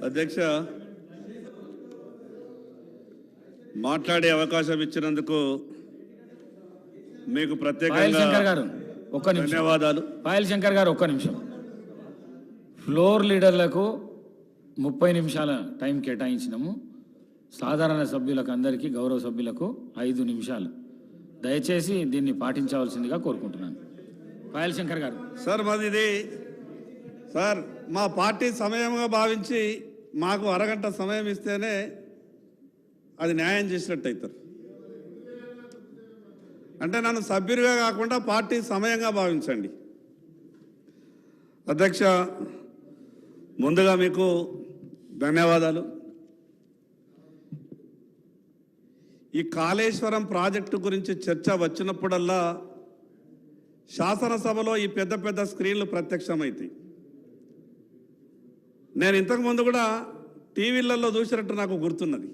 అధ్యక్ష, మాట్లాడే అవకాశం ఇచ్చినందుకు మీకు ప్రత్యేకంగా ధన్యవాదాలు. పాయల్ శంకర్ గారు ఒక్క నిమిషం. ఫ్లోర్ లీడర్లకు 30 నిమిషాల టైం కేటాయించినాము. సాధారణ సభ్యులకు అందరికీ గౌరవ సభ్యులకు 5 నిమిషాలు. దయచేసి దీన్ని పాటించవలసిందిగా కోరుకుంటున్నాను. పాయల్ శంకర్ గారు. సార్ మాది సార్ మా పార్టీ సమయంగా భావించి మాకు అరగంట సమయం ఇస్తేనే అది న్యాయం చేసినట్టు అవుతారు. అంటే నన్ను సభ్యుడిగా కాకుండా పార్టీ సమయంగా భావించండి. అధ్యక్ష, ముందుగా మీకు ధన్యవాదాలు. ఈ కాళేశ్వరం ప్రాజెక్టు గురించి చర్చ వచ్చినప్పుడల్లా శాసనసభలో ఈ పెద్ద పెద్ద స్క్రీన్లు ప్రత్యక్షమవుతాయి. నేను ఇంతకుముందు కూడా టీవీలలో చూసినట్టు నాకు గుర్తున్నది.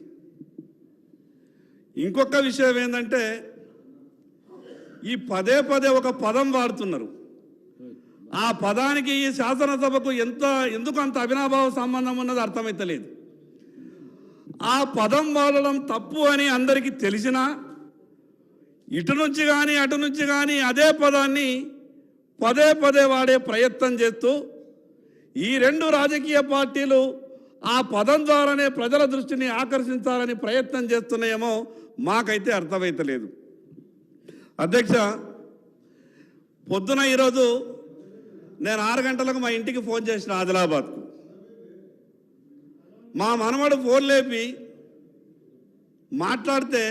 ఇంకొక విషయం ఏంటంటే ఈ పదే పదే ఒక పదం వాడుతున్నారు. ఆ పదానికి ఈ శాసనసభకు ఎందుకు అంత అవినాభావ సంబంధం ఉన్నది అర్థమైతలేదు. ఆ పదం వాడడం తప్పు అని అందరికీ తెలిసినా ఇటు నుంచి కానీ అటు నుంచి కానీ అదే పదాన్ని పదే పదే వాడే ప్రయత్నం చేస్తూ ఈ 2 రాజకీయ పార్టీలు ఆ పదం ద్వారానే ప్రజల దృష్టిని ఆకర్షించాలని ప్రయత్నం చేస్తున్నాయేమో మాకైతే అర్థమైతలేదు. అధ్యక్ష, పొద్దున ఈరోజు నేను 6 గంటలకు మా ఇంటికి ఫోన్ చేసిన ఆదిలాబాద్కు. మా మనవడు ఫోన్ లేపి మాట్లాడితే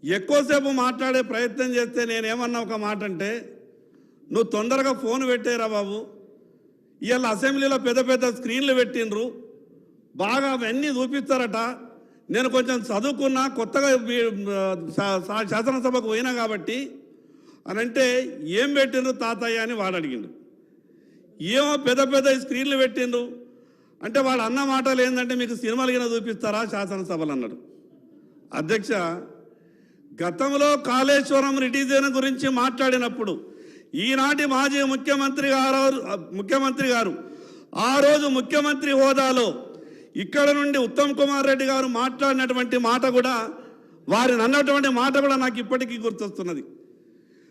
ఎక్కువసేపు మాట్లాడే ప్రయత్నం చేస్తే నేనేమన్నా ఒక మాట అంటే, నువ్వు తొందరగా ఫోన్ పెట్టేరా బాబు, ఇవాళ అసెంబ్లీలో పెద్ద పెద్ద స్క్రీన్లు పెట్టిండ్రు, బాగా అవన్నీ చూపిస్తారట, నేను కొంచెం చదువుకున్నా కొత్తగా శాసనసభకు పోయినా కాబట్టి అని అంటే, ఏం పెట్టిండ్రు తాతయ్య అని వాడు అడిగిండు. ఏమో పెద్ద పెద్ద స్క్రీన్లు పెట్టిండ్రు అంటే వాడు అన్న మాటలు ఏంటంటే, మీకు సినిమాలు కింద చూపిస్తారా శాసనసభలు అన్నాడు. అధ్యక్ష, గతంలో కాళేశ్వరం రిటిజన్ గురించి మాట్లాడినప్పుడు ఈనాటి మాజీ ముఖ్యమంత్రి గారు ఆ రోజు ముఖ్యమంత్రి హోదాలో ఇక్కడ నుండి ఉత్తమ్ కుమార్ రెడ్డి గారు మాట్లాడినటువంటి మాట కూడా, వారిని అన్నటువంటి మాట కూడా నాకు ఇప్పటికీ గుర్తొస్తున్నది.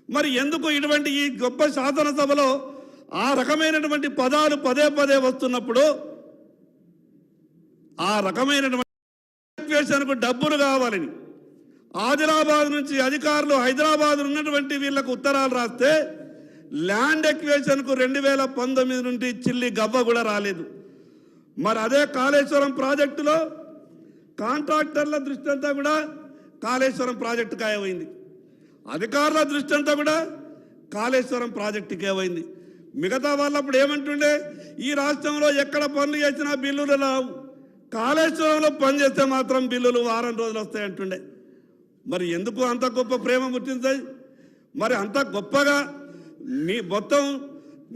మరి ఎందుకు ఇటువంటి ఈ గొప్ప శాసనసభలో ఆ రకమైనటువంటి పదాలు పదే పదే వస్తున్నప్పుడు ఆ రకమైనటువంటి డబ్బులు కావాలని ఆదిలాబాద్ నుంచి అధికారులు హైదరాబాద్ ఉన్నటువంటి వీళ్లకు ఉత్తరాలు రాస్తే ల్యాండ్ ఎక్వేషన్కు 2019 నుండి చిల్లి గవ్వ కూడా రాలేదు. మరి అదే కాళేశ్వరం ప్రాజెక్టులో కాంట్రాక్టర్ల దృష్టి అంతా కూడా కాళేశ్వరం ప్రాజెక్టుకి అయింది, అధికారుల దృష్టి అంతా కూడా కాళేశ్వరం ప్రాజెక్టుకి అయింది. మిగతా వాళ్ళప్పుడు ఏమంటుండే, ఈ రాష్ట్రంలో ఎక్కడ పనులు చేసినా బిల్లులు రావు, కాళేశ్వరంలో పని చేస్తే మాత్రం బిల్లులు వారం రోజులు వస్తాయంటుండే. మరి ఎందుకు అంత గొప్ప ప్రేమ పుట్టింది? మరి అంత గొప్పగా మొత్తం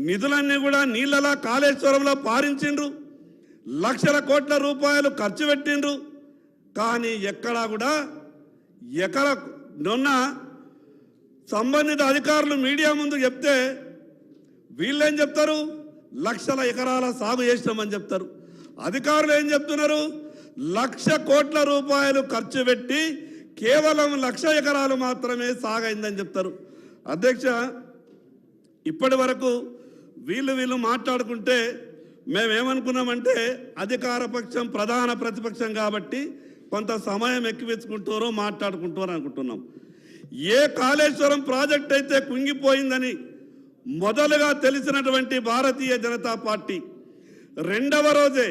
నిధులన్నీ కూడా నీళ్ళలా కాళేశ్వరంలో పారించిండ్రు, లక్షల కోట్ల రూపాయలు ఖర్చు పెట్టిండ్రు. కానీ ఎక్కడా కూడా నిన్న సంబంధిత అధికారులు మీడియా ముందు చెప్తే వీళ్ళేం చెప్తారు, లక్షల ఎకరాల సాగు చేసినామని చెప్తారు. అధికారులు ఏం చెప్తున్నారు, 1,00,000 కోట్ల రూపాయలు ఖర్చు పెట్టి కేవలం 1,00,000 ఎకరాలు మాత్రమే సాగైందని చెప్తారు. అధ్యక్ష, ఇప్పటి వరకు వీళ్ళు మాట్లాడుకుంటే మేమేమనుకున్నామంటే, అధికార పక్షం ప్రధాన ప్రతిపక్షం కాబట్టి కొంత సమయం ఎక్కువెచ్చుకుంటారో మాట్లాడుకుంటారో అనుకుంటున్నాం. ఏ కాళేశ్వరం ప్రాజెక్ట్ అయితే కుంగిపోయిందని మొదలుగా తెలిసినటువంటి భారతీయ జనతా పార్టీ 2వ రోజే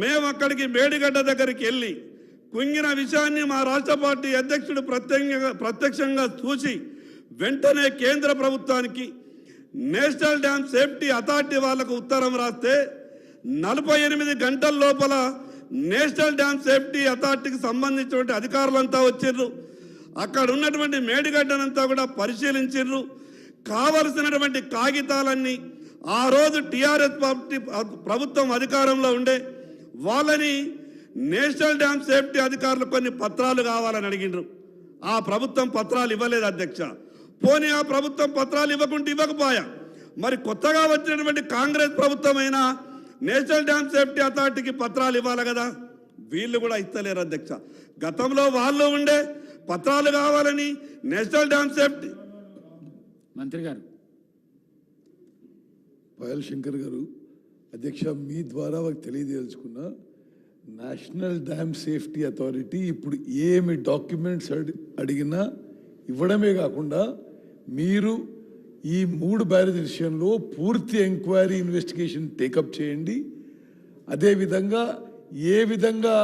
మేము అక్కడికి మేడిగడ్డ దగ్గరికి వెళ్ళి కుంగిన విషయాన్ని మా రాష్ట్ర పార్టీ అధ్యక్షుడు ప్రత్యక్షంగా చూసి వెంటనే కేంద్ర ప్రభుత్వానికి నేషనల్ డ్యామ్ సేఫ్టీ అథారిటీ వాళ్ళకు ఉత్తరం రాస్తే 48 గంటల లోపల నేషనల్ డ్యామ్ సేఫ్టీ అథారిటీకి సంబంధించినటువంటి అధికారులంతా వచ్చిర్రు. అక్కడ ఉన్నటువంటి మేడిగడ్డనంతా కూడా పరిశీలించిర్రు. కావలసినటువంటి కాగితాలన్నీ ఆ రోజు టీఆర్ఎస్ ప్రభుత్వం అధికారంలో ఉండే వాళ్ళని నేషనల్ డ్యామ్ సేఫ్టీ అధికారులు కొన్ని పత్రాలు కావాలని అడిగిండ్రు. ఆ ప్రభుత్వం పత్రాలు ఇవ్వలేదు అధ్యక్ష. పోనీ ఆ ప్రభుత్వం పత్రాలు ఇవ్వకుంటే ఇవ్వకపోయా, మరి కొత్తగా వచ్చినటువంటి కాంగ్రెస్ ప్రభుత్వమైనా నేషనల్ డ్యామ్ సేఫ్టీ అథారిటీకి పత్రాలు ఇవ్వాలి కదా, వీళ్ళు కూడా ఇస్తలేరు అధ్యక్ష. గతంలో వాళ్ళు ఉండే పత్రాలు కావాలని నేషనల్ డ్యామ్ సేఫ్టీ. మంత్రి గారు పాయల్ శంకర్ గారు, అధ్యక్ష మీ ద్వారా వారికి తెలియదలుచుకున్న నేషనల్ డ్యామ్ సేఫ్టీ అథారిటీ ఇప్పుడు ఏమి డాక్యుమెంట్స్ అడిగినా ఇవ్వడమే కాకుండా మీరు ఈ 3 బ్యారేజ్ విషయంలో పూర్తి ఎంక్వైరీ ఇన్వెస్టిగేషన్ టేకప్ చేయండి. అదేవిధంగా ఏ విధంగా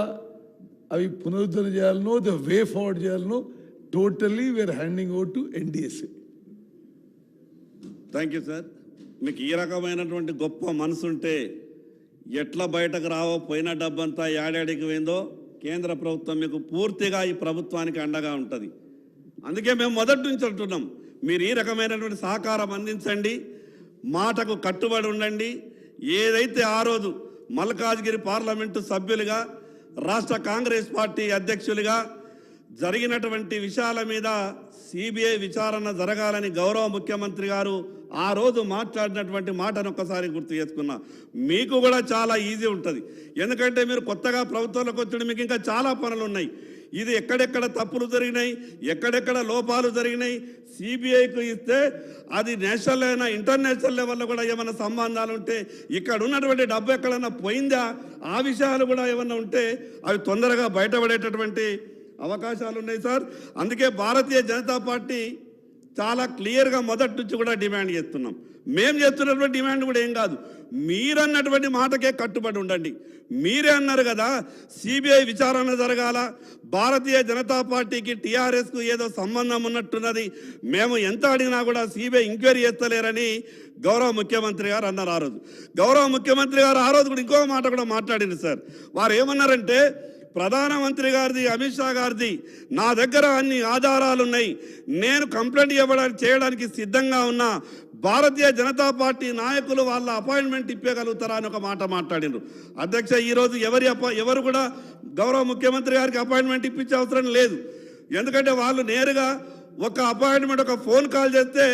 అవి పునరుద్ధరణ చేయాలనో, ద వే ఫార్వర్డ్ చేయాలనో totally we are handing over to NDSA. Thank you sir. మీకు ఈ రకమైనటువంటి గొప్ప మనసు ఉంటే ఎట్లా బయటకు రావో, పోయిన డబ్బంతా ఏడాడికి పోయిందో కేంద్ర ప్రభుత్వం మీకు పూర్తిగా ఈ ప్రభుత్వానికి అండగా ఉంటుంది. అందుకే మేము మొదటి నుంచి అంటున్నాం, మీరు ఈ రకమైనటువంటి సహకారం అందించండి, మాటకు కట్టుబడి ఉండండి. ఏదైతే ఆ రోజు మల్కాజ్గిరి పార్లమెంటు సభ్యులుగా, రాష్ట్ర కాంగ్రెస్ పార్టీ అధ్యక్షులుగా జరిగినటువంటి విషయాల మీద సిబిఐ విచారణ జరగాలని గౌరవ ముఖ్యమంత్రి గారు ఆ రోజు మాట్లాడినటువంటి మాటను ఒక్కసారి గుర్తు చేసుకున్నా. మీకు కూడా చాలా ఈజీ ఉంటుంది, ఎందుకంటే మీరు కొత్తగా ప్రభుత్వంలోకి వచ్చి మీకు ఇంకా చాలా పనులు ఉన్నాయి. ఇది ఎక్కడెక్కడ తప్పులు జరిగినాయి, ఎక్కడెక్కడ లోపాలు జరిగినాయి సిబిఐకి ఇస్తే అది నేషనల్ అయినా ఇంటర్నేషనల్ లెవెల్లో కూడా ఏమైనా సంబంధాలు ఉంటే, ఇక్కడ ఉన్నటువంటి డబ్బు ఎక్కడన్నా పోయిందా, ఆ విషయాలు కూడా ఏమన్నా ఉంటే అవి తొందరగా బయటపడేటటువంటి అవకాశాలు ఉన్నాయి సార్. అందుకే భారతీయ జనతా పార్టీ చాలా క్లియర్గా మొదటి నుంచి కూడా డిమాండ్ చేస్తున్నాం. మేము చేస్తున్నటువంటి డిమాండ్ కూడా ఏం కాదు, మీరన్నటువంటి మాటకే కట్టుబడి ఉండండి. మీరే అన్నారు కదా సిబిఐ విచారణ జరగాల, భారతీయ జనతా పార్టీకి టీఆర్ఎస్కు ఏదో సంబంధం ఉన్నట్టున్నది, మేము ఎంత అడిగినా కూడా సిబిఐ ఎంక్వైరీ చేస్తలేరని గౌరవ ముఖ్యమంత్రి గారు అన్నారు ఆ రోజు. గౌరవ ముఖ్యమంత్రి గారు ఆ రోజు కూడా ఇంకో మాట కూడా మాట్లాడింది సార్. వారు ఏమన్నారంటే, ప్రధానమంత్రి గారిది, అమిత్ షా గారిది నా దగ్గర అన్ని ఆధారాలు ఉన్నాయి, నేను కంప్లైంట్ చేయడానికి సిద్ధంగా ఉన్నా, భారతీయ జనతా పార్టీ నాయకులు వాళ్ళ అపాయింట్మెంట్ ఇప్పగలుగుతారా అని ఒక మాట మాట్లాడినారు. అధ్యక్ష, ఈరోజు ఎవరు కూడా గౌరవ ముఖ్యమంత్రి గారికి అపాయింట్మెంట్ ఇప్పించే అవసరం లేదు. ఎందుకంటే వాళ్ళు నేరుగా ఒక అపాయింట్మెంట్, ఒక ఫోన్ కాల్ చేస్తే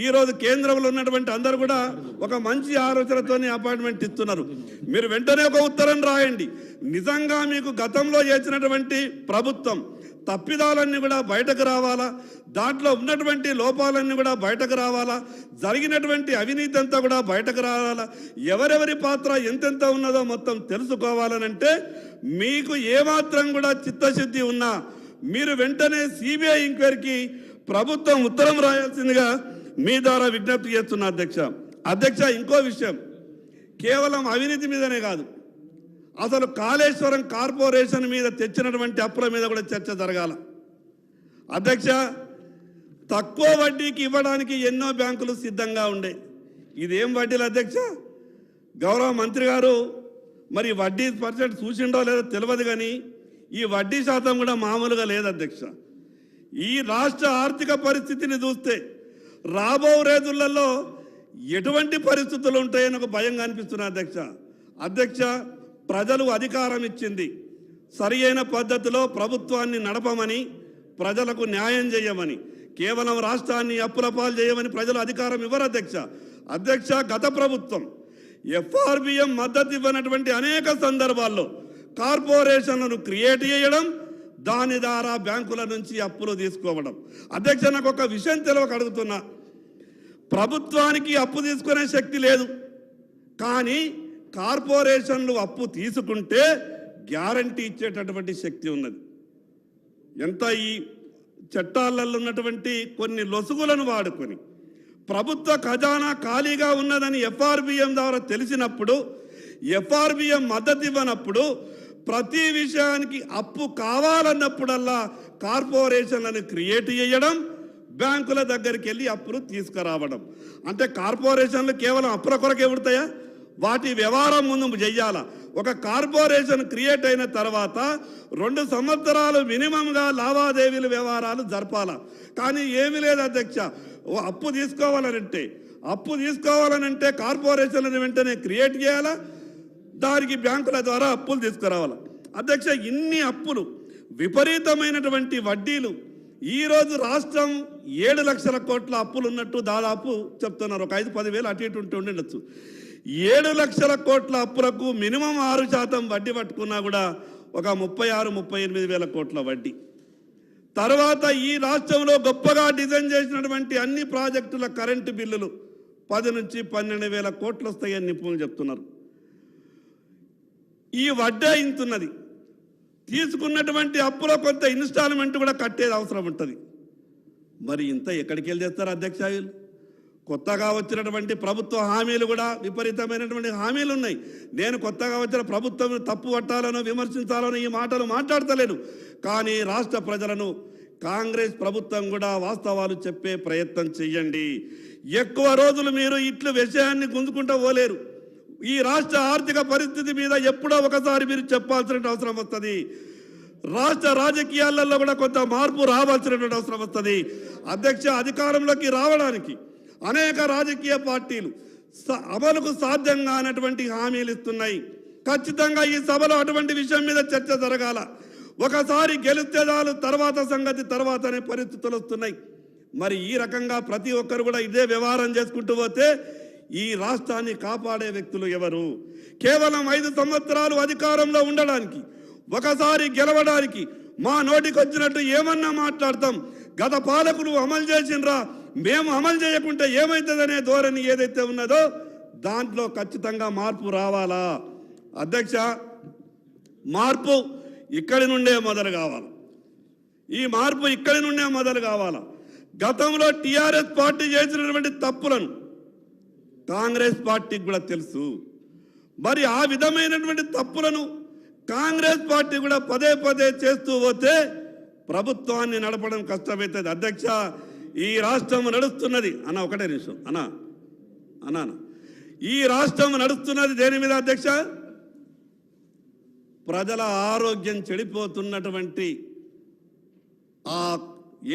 ఈరోజు కేంద్రంలో ఉన్నటువంటి అందరూ కూడా ఒక మంచి ఆలోచనతో అపాయింట్మెంట్ ఇస్తున్నారు. మీరు వెంటనే ఒక ఉత్తరం రాయండి. నిజంగా మీకు గతంలో చేసినటువంటి ప్రభుత్వం తప్పిదాలన్నీ కూడా బయటకు రావాలా, దాంట్లో ఉన్నటువంటి లోపాలన్నీ కూడా బయటకు రావాలా, జరిగినటువంటి అవినీతి అంతా కూడా బయటకు రావాలా, ఎవరెవరి పాత్ర ఎంతెంత ఉన్నదో మొత్తం తెలుసుకోవాలనంటే మీకు ఏమాత్రం కూడా చిత్తశుద్ధి ఉన్నా మీరు వెంటనే సిబిఐ ఎంక్వైరీకి ప్రభుత్వం ఉత్తరం రాయాల్సిందిగా మీ ద్వారా విజ్ఞప్తి చేస్తున్నా అధ్యక్ష. ఇంకో విషయం, కేవలం అవినీతి మీదనే కాదు, అసలు కాళేశ్వరం కార్పొరేషన్ మీద తెచ్చినటువంటి అప్పుల మీద కూడా చర్చ జరగాల అధ్యక్ష. తక్కువ వడ్డీకి ఇవ్వడానికి ఎన్నో బ్యాంకులు సిద్ధంగా ఉండే, ఇదేం వడ్డీలు అధ్యక్ష? గౌరవ మంత్రి గారు మరి వడ్డీ పర్సెంట్ చూసిండో లేదో తెలియదు, కానీ ఈ వడ్డీ శాతం కూడా మామూలుగా లేదు అధ్యక్ష. ఈ రాష్ట్ర ఆర్థిక పరిస్థితిని చూస్తే రాబో రోజులలో ఎటువంటి పరిస్థితులు ఉంటాయని ఒక భయంగా అనిపిస్తున్నా అధ్యక్ష. ప్రజలు అధికారం ఇచ్చింది సరి అయిన పద్ధతిలో ప్రభుత్వాన్ని నడపమని, ప్రజలకు న్యాయం చేయమని, కేవలం రాష్ట్రాన్ని అప్పుల పాలు చేయమని ప్రజలు అధికారం ఇవ్వరు అధ్యక్ష. గత ప్రభుత్వం ఎఫ్ఆర్బిఎం మద్దతు ఇవ్వనటువంటి అనేక సందర్భాల్లో కార్పొరేషన్లను క్రియేట్ చేయడం, దాని ద్వారా బ్యాంకుల నుంచి అప్పులు తీసుకోవడం. అధ్యక్ష, నాకు ఒక విషయం తెలియక అడుగుతున్నా, ప్రభుత్వానికి అప్పు తీసుకునే శక్తి లేదు, కానీ కార్పొరేషన్లు అప్పు తీసుకుంటే గ్యారంటీ ఇచ్చేటటువంటి శక్తి ఉన్నది. ఎంత ఈ చట్టాలలో ఉన్నటువంటి కొన్ని లొసుగులను వాడుకొని ప్రభుత్వ ఖజానా ఖాళీగా ఉన్నదని ఎఫ్ఆర్బిఎం ద్వారా తెలిసినప్పుడు, ఎఫ్ఆర్బిఎం మద్దతు ఇవ్వనప్పుడు, ప్రతి విషయానికి అప్పు కావాలన్నప్పుడల్లా కార్పొరేషన్లను క్రియేట్ చేయడం, బ్యాంకుల దగ్గరికి వెళ్ళి అప్పులు తీసుకురావడం. అంటే కార్పొరేషన్లు కేవలం అప్పుల కొరకే ఉడతాయా? వాటి వ్యవహారం ముందు చెయ్యాల. ఒక కార్పొరేషన్ క్రియేట్ అయిన తర్వాత 2 సంవత్సరాలు మినిమంగా లావాదేవీలు వ్యవహారాలు జరపాల. కానీ ఏమీ లేదు అధ్యక్ష. అప్పు తీసుకోవాలనంటే కార్పొరేషన్లను వెంటనే క్రియేట్ చేయాలా, దానికి బ్యాంకుల ద్వారా అప్పులు తీసుకురావాలి అధ్యక్ష. ఇన్ని అప్పులు, విపరీతమైనటువంటి వడ్డీలు, ఈరోజు రాష్ట్రం 7 లక్షల కోట్ల అప్పులు ఉన్నట్టు దాదాపు చెప్తున్నారు. ఒక 5-10 వేలు అటు ఇటు ఉండొచ్చు. 7 లక్షల కోట్ల అప్పులకు మినిమం 6% వడ్డీ పట్టుకున్నా కూడా ఒక 36-38 వేల కోట్ల వడ్డీ. తర్వాత ఈ రాష్ట్రంలో గొప్పగా డిజైన్ చేసినటువంటి అన్ని ప్రాజెక్టుల కరెంటు బిల్లులు 10 నుంచి 12 వేల కోట్లు వస్తాయని నిపుణులు చెప్తున్నారు. ఈ వడ్డే ఇంతున్నది. తీసుకున్నటువంటి అప్పులో కొంత ఇన్స్టాల్మెంట్ కూడా కట్టేది అవసరం ఉంటుంది. మరి ఇంత ఎక్కడికి వెళ్ళి చేస్తారు అధ్యక్ష? కొత్తగా వచ్చినటువంటి ప్రభుత్వ హామీలు కూడా విపరీతమైనటువంటి హామీలు ఉన్నాయి. నేను కొత్తగా వచ్చిన ప్రభుత్వం తప్పు పట్టాలనో విమర్శించాలనో ఈ మాటలు మాట్లాడతలేను. కానీ రాష్ట్ర ప్రజలను కాంగ్రెస్ ప్రభుత్వం కూడా వాస్తవాలు చెప్పే ప్రయత్నం చెయ్యండి. ఎక్కువ రోజులు మీరు ఇట్లు విషయాన్ని గుంజుకుంటూ పోలేరు. ఈ రాష్ట్ర ఆర్థిక పరిస్థితి మీద ఎప్పుడో ఒకసారి మీరు చెప్పాల్సిన అవసరం వస్తుంది. రాష్ట్ర రాజకీయాలలో కూడా కొంత మార్పు రావాల్సినటువంటి అవసరం వస్తుంది. అధ్యక్ష, అధికారంలోకి రావడానికి అనేక రాజకీయ పార్టీలు అమలుకు సాధ్యం కానటువంటి హామీలు ఇస్తున్నాయి. ఖచ్చితంగా ఈ సభలో అటువంటి విషయం మీద చర్చ జరగాల. ఒకసారి గెలిస్తే చాలు, తర్వాత సంగతి తర్వాత అనే పరిస్థితులు వస్తున్నాయి. మరి ఈ రకంగా ప్రతి ఒక్కరు కూడా ఇదే వ్యవహారం చేసుకుంటూ పోతే ఈ రాష్ట్రాన్ని కాపాడే వ్యక్తులు ఎవరు? కేవలం 5 సంవత్సరాలు అధికారంలో ఉండడానికి, ఒకసారి గెలవడానికి మా నోటికి వచ్చినట్టు ఏమన్నా మాట్లాడతాం. గత పాలకులు అమలు చేసినరా, మేము అమలు చేయకుంటే ఏమవుతుందనే ధోరణి ఏదైతే ఉన్నదో దాంట్లో ఖచ్చితంగా మార్పు రావాలా. అధ్యక్ష, మార్పు ఇక్కడి నుండే మొదలు కావాలి. ఈ మార్పు ఇక్కడి నుండే మొదలు కావాలా. గతంలో టీఆర్ఎస్ పార్టీ చేసినటువంటి తప్పులను కాంగ్రెస్ పార్టీకి కూడా తెలుసు. మరి ఆ విధమైనటువంటి తప్పులను కాంగ్రెస్ పార్టీ కూడా పదే పదే చేస్తూ పోతే ప్రభుత్వాన్ని నడపడం కష్టమవుతుంది. అధ్యక్ష, ఈ రాష్ట్రం నడుస్తున్నది ఒకటే నిమిషం అన్నా ఈ రాష్ట్రం నడుస్తున్నది దేని మీద అధ్యక్ష? ప్రజల ఆరోగ్యం చెడిపోతున్నటువంటి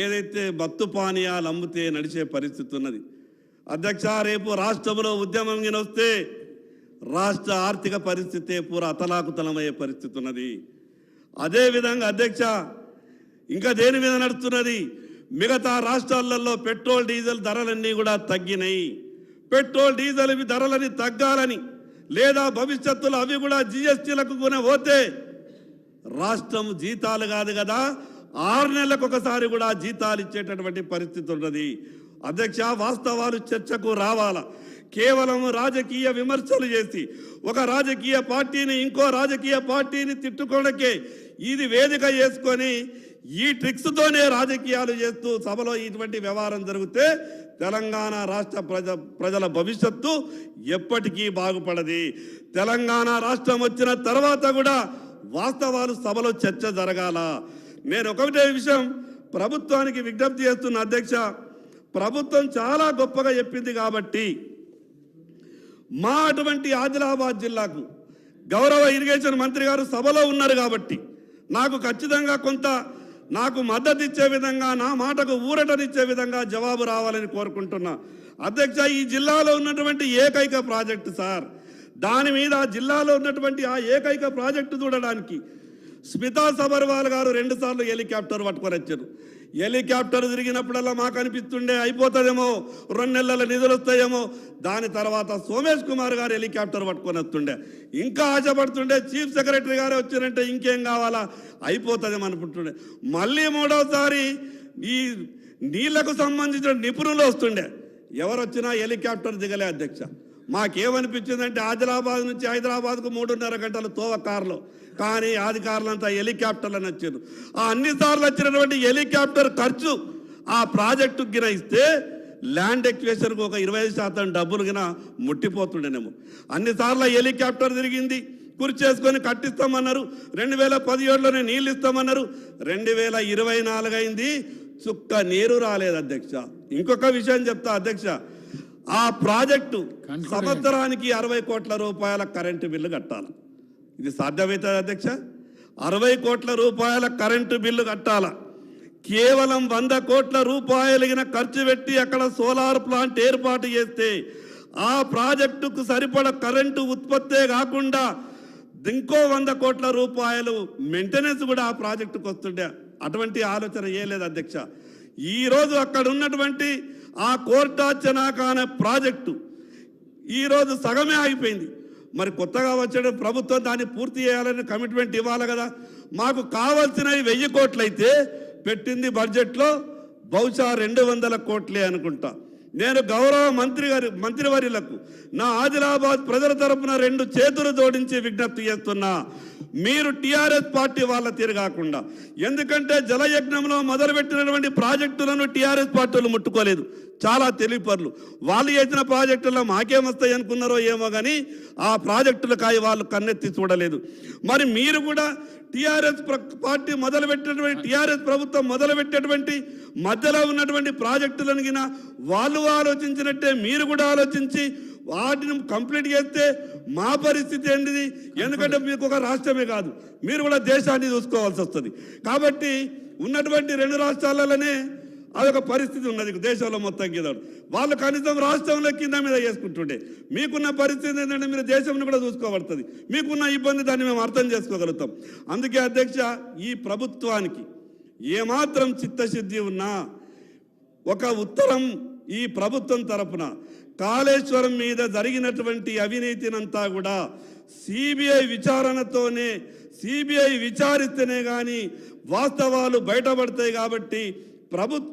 ఏదైతే మత్తు పానీయాలు అమ్మితే నడిచే పరిస్థితి ఉన్నది. అధ్యక్ష, రేపు రాష్ట్రంలో ఉద్యమం వస్తే రాష్ట్ర ఆర్థిక పరిస్థితి పూరా అతలాకుతలమయ్యే పరిస్థితి ఉన్నది. అదేవిధంగా అధ్యక్ష, ఇంకా దేని మీద నడుస్తున్నది? మిగతా రాష్ట్రాలలో పెట్రోల్ డీజిల్ ధరలన్నీ కూడా తగ్గినాయి. పెట్రోల్ డీజిల్ ధరలని తగ్గాలని, లేదా భవిష్యత్తులో అవి కూడా జిఎస్టీలకు కొని పోతే రాష్ట్రం జీతాలు కాదు కదా, 6 నెలలకు ఒకసారి కూడా జీతాలు ఇచ్చేటటువంటి పరిస్థితి ఉన్నది. అధ్యక్ష, వాస్తవాలు చర్చకు రావాలా. కేవలం రాజకీయ విమర్శలు చేసి ఒక రాజకీయ పార్టీని ఇంకో రాజకీయ పార్టీని తిట్టుకోవడానికే ఇది వేదిక చేసుకొని ఈ ట్రిక్స్తోనే రాజకీయాలు చేస్తూ సభలో ఇటువంటి వ్యవహారం జరిగితే తెలంగాణ రాష్ట్ర ప్రజల భవిష్యత్తు ఎప్పటికీ బాగుపడది. తెలంగాణ రాష్ట్రం వచ్చిన తర్వాత కూడా వాస్తవాలు సభలో చర్చ జరగాల. నేను ఒకటే విషయం ప్రభుత్వానికి విజ్ఞప్తి చేస్తున్న అధ్యక్ష, ప్రభుత్వం చాలా గొప్పగా చెప్పింది కాబట్టి మా అటువంటి ఆదిలాబాద్ జిల్లాకు గౌరవ ఇరిగేషన్ మంత్రి గారు సభలో ఉన్నారు కాబట్టి నాకు ఖచ్చితంగా కొంత నాకు మద్దతు ఇచ్చే విధంగా, నా మాటకు ఊరటనిచ్చే విధంగా జవాబు రావాలని కోరుకుంటున్నా. అధ్యక్ష, ఈ జిల్లాలో ఉన్నటువంటి ఏకైక ప్రాజెక్టు సార్, దాని మీద జిల్లాలో ఉన్నటువంటి ఆ ఏకైక ప్రాజెక్టు చూడడానికి స్మితా సబర్వాల్ గారు 2 సార్లు హెలికాప్టర్ పట్టుకొని వచ్చారు. హెలికాప్టర్ తిరిగినప్పుడల్లా మాకు అనిపిస్తుండే అయిపోతుందేమో, 2 నెలల నిధులు వస్తాయేమో. దాని తర్వాత సోమేష్ కుమార్ గారు హెలికాప్టర్ పట్టుకొని వస్తుండే, ఇంకా ఆశపడుతుండే. చీఫ్ సెక్రటరీ గారు వచ్చారంటే ఇంకేం కావాలా, అయిపోతుందేమో అనుకుంటుండే. మళ్ళీ 3వసారి ఈ నీళ్లకు సంబంధించిన నిపుణులు వస్తుండే, ఎవరు వచ్చినా హెలికాప్టర్ దిగలే అధ్యక్ష. మాకేమనిపించిందంటే ఆదిలాబాద్ నుంచి హైదరాబాద్కు 3.5 గంటలు తోవ కారులో, కానీ అధికారులంతా హెలికాప్టర్లను వచ్చారు. ఆ అన్నిసార్లు వచ్చినటువంటి హెలికాప్టర్ ఖర్చు ఆ ప్రాజెక్టు గిన ఇస్తే ల్యాండ్ ఎక్వేషన్కు ఒక 25% డబ్బులు గిన ముట్టిపోతుండేనేమో. అన్నిసార్లు హెలికాప్టర్ తిరిగింది, కుర్చేసుకొని కట్టిస్తామన్నారు. 2017లోనే నీళ్ళు ఇస్తామన్నారు. 2024 అయింది, చుక్క నీరు రాలేదు అధ్యక్ష. ఇంకొక విషయం చెప్తా అధ్యక్ష, ఆ ప్రాజెక్టు సంవత్సరానికి 60 కోట్ల రూపాయల కరెంటు బిల్లు కట్టాలి. ఇది సాధ్యమవుతుంది అధ్యక్ష? 60 కోట్ల రూపాయల కరెంటు బిల్లు కట్టాల. కేవలం 100 కోట్ల రూపాయలు ఖర్చు పెట్టి అక్కడ సోలార్ ప్లాంట్ ఏర్పాటు చేస్తే ఆ ప్రాజెక్టుకు సరిపడ కరెంటు ఉత్పత్తే కాకుండా ఇంకో 100 కోట్ల రూపాయలు మెయింటెనెన్స్ కూడా ఆ ప్రాజెక్టుకు వస్తుండే అటువంటి ఆలోచన చేయలేదు అధ్యక్ష. ఈరోజు అక్కడ ఉన్నటువంటి ఆ కోర్టాచనాక అనే ప్రాజెక్టు ఈరోజు సగమే ఆగిపోయింది. మరి కొత్తగా వచ్చే ప్రభుత్వం దాన్ని పూర్తి చేయాలని కమిట్మెంట్ ఇవ్వాలి కదా. మాకు కావాల్సినవి 1000 కోట్లయితే పెట్టింది బడ్జెట్లో బహుశా 200 కోట్లే అనుకుంటా. నేను గౌరవ మంత్రివర్యులకు నా ఆదిలాబాద్ ప్రజల తరపున 2 చేతులు జోడించి విజ్ఞప్తి చేస్తున్నా, మీరు టీఆర్ఎస్ పార్టీ వాళ్ళ తిరగాకుండా. ఎందుకంటే జలయజ్ఞంలో మొదలుపెట్టినటువంటి ప్రాజెక్టులను టీఆర్ఎస్ పార్టీలు ముట్టుకోలేదు, చాలా తెలివిపరులు. వాళ్ళు చేసిన ప్రాజెక్టుల్లో మాకేమొస్తాయి అనుకున్నారో ఏమో కానీ ఆ ప్రాజెక్టులకాయ వాళ్ళు కన్నెత్తి చూడలేదు. మరి మీరు కూడా టీఆర్ఎస్ పార్టీ మొదలుపెట్టినటువంటి టీఆర్ఎస్ ప్రభుత్వం మొదలుపెట్టేటువంటి మధ్యలో ఉన్నటువంటి ప్రాజెక్టులను గిన వాళ్ళు ఆలోచించినట్టే మీరు కూడా ఆలోచించి వాటిని కంప్లీట్ చేస్తే మా పరిస్థితి ఏంటిది? ఎందుకంటే మీకు ఒక రాష్ట్రమే కాదు, మీరు కూడా దేశాన్ని చూసుకోవాల్సి వస్తుంది. కాబట్టి ఉన్నటువంటి 2 రాష్ట్రాలలోనే అదొక పరిస్థితి ఉన్నది దేశంలో మొత్తం కింద. వాళ్ళు కనీసం రాష్ట్రంలో కింద మీద చేసుకుంటుండే. మీకున్న పరిస్థితి ఏంటంటే మీరు దేశంలో కూడా చూసుకోబడుతుంది. మీకున్న ఇబ్బంది దాన్ని మేము అర్థం చేసుకోగలుగుతాం. అందుకే అధ్యక్ష, ఈ ప్రభుత్వానికి ఏమాత్రం చిత్తశుద్ధి ఉన్నా ఒక ఉత్తరం ఈ ప్రభుత్వం తరపున కాళేశ్వరం మీద జరిగినటువంటి అవినీతినంతా కూడా సిబిఐ విచారణతోనే, సిబిఐ విచారిస్తేనే కానీ వాస్తవాలు బయటపడతాయి. కాబట్టి ప్రభుత్వం